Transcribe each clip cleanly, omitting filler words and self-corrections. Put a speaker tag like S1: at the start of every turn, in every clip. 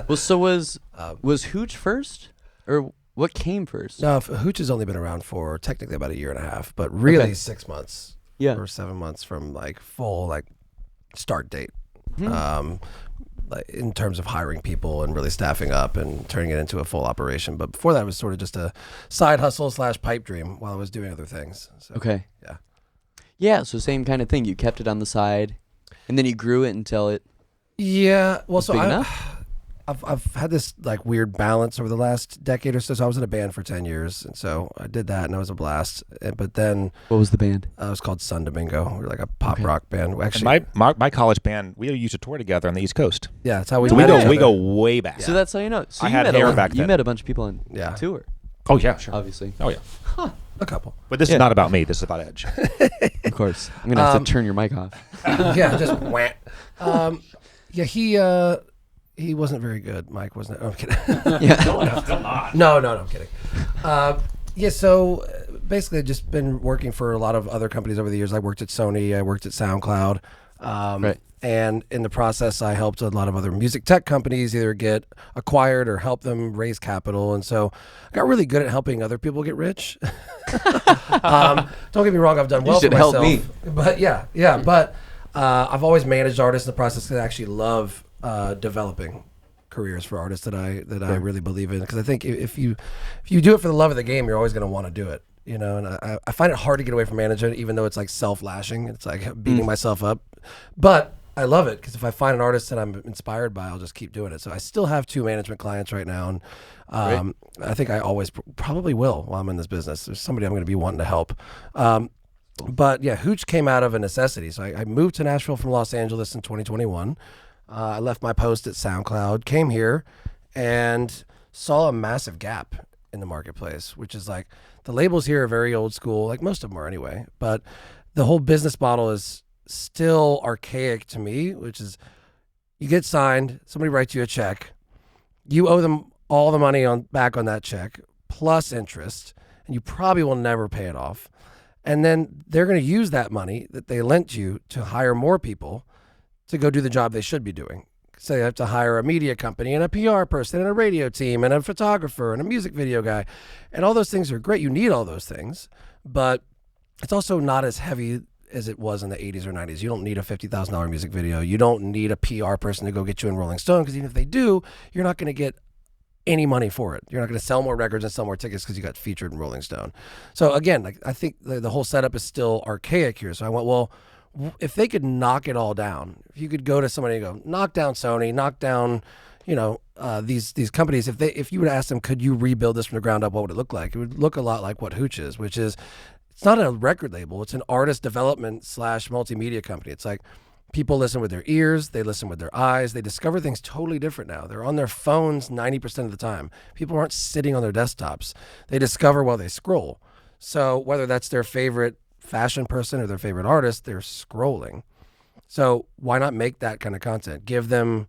S1: Well, so was Hooche first, or what came first?
S2: No, Hooche has only been around for technically about a year and a half, but really 6 months.
S1: Yeah.
S2: Or 7 months from like full like start date. Like in terms of hiring people and really staffing up and turning it into a full operation. But before that, it was sort of just a side hustle / pipe dream while I was doing other things. So,
S1: Okay.
S2: Yeah.
S1: Yeah, so same kind of thing. You kept it on the side, and then you grew it until it.
S2: Yeah. Well,
S1: was
S2: so
S1: big enough?
S2: I've had this like weird balance over the last decade or so. So I was in a band for 10 years, and so I did that, and that was a blast. But then
S1: What was the band?
S2: it was called Sun Domingo. We were like a pop rock band. Actually,
S3: And my college band, we used to tour together on the East Coast.
S2: yeah, that's how we
S3: So
S2: met each other.
S3: we go way back.
S1: So that's how you know. So
S3: I
S1: you
S3: had
S1: met
S3: hair
S1: a,
S3: back
S1: You
S3: then.
S1: met a bunch of people on
S2: Yeah.
S1: tour,
S3: Oh yeah, sure.
S1: obviously.
S3: Oh yeah.
S2: A couple.
S3: But this
S1: Yeah.
S3: is not about me. This is about Edge.
S1: Of course. I'm gonna have to turn your mic off.
S2: Yeah, just wham. Yeah, he wasn't very good. Mike wasn't. Oh, I'm kidding.
S1: Yeah.
S2: No, I'm kidding. Yeah, so basically, I've just been working for a lot of other companies over the years. I worked at Sony. I worked at SoundCloud.
S1: Right.
S2: And in the process, I helped a lot of other music tech companies either get acquired or help them raise capital. And so I got really good at helping other people get rich. Don't get me wrong, I've done well for
S1: should help
S2: myself.
S1: me.
S2: But yeah. But I've always managed artists in the process because I actually love developing careers for artists that I really believe in. Because I think if you do it for the love of the game, you're always going to want to do it. You know, and I find it hard to get away from management, even though it's like self-lashing. It's like beating myself up. But I love it because if I find an artist that I'm inspired by, I'll just keep doing it. So I still have 2 management clients right now. And I think I always probably will while I'm in this business. There's somebody I'm going to be wanting to help. But yeah, Hooche came out of a necessity. So I moved to Nashville from Los Angeles in 2021. I left my post at SoundCloud, came here, and saw a massive gap in the marketplace, which is like the labels here are very old school, like most of them are anyway. But the whole business model is still archaic to me, which is you get signed, somebody writes you a check, you owe them all the money back on that check plus interest, and you probably will never pay it off. And then they're going to use that money that they lent you to hire more people to go do the job they should be doing. So you have to hire a media company and a PR person and a radio team and a photographer and a music video guy. And all those things are great. You need all those things, but it's also not as heavy as it was in the 80s or 90s. You don't need a $50,000 music video. You don't need a PR person to go get you in Rolling Stone, because even if they do, you're not going to get any money for it. You're not going to sell more records and sell more tickets because you got featured in Rolling Stone. So again, like I think the whole setup is still archaic here. So I went, well, if they could knock it all down, if you could go to somebody and go, knock down Sony, knock down, these companies, if you would ask them, could you rebuild this from the ground up, what would it look like? It would look a lot like what Hooche is, which is, it's not a record label. It's an artist development / multimedia company. It's like people listen with their ears. They listen with their eyes. They discover things totally different now. They're on their phones 90% of the time. People aren't sitting on their desktops. They discover while they scroll. So whether that's their favorite fashion person or their favorite artist, they're scrolling. So why not make that kind of content? Give them,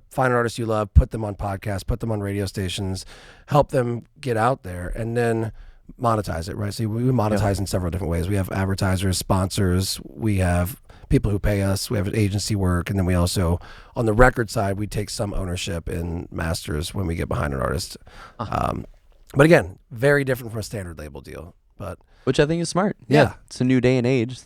S2: find an artist you love, put them on podcasts, put them on radio stations, help them get out there, and then monetize it, right? So we monetize in several different ways. We have advertisers, sponsors, we have people who pay us, we have agency work, and then we also, on the record side, we take some ownership in masters when we get behind an artist. But again, very different from a standard label deal. But
S1: Which I think is smart.
S2: Yeah.
S1: It's a new day and age.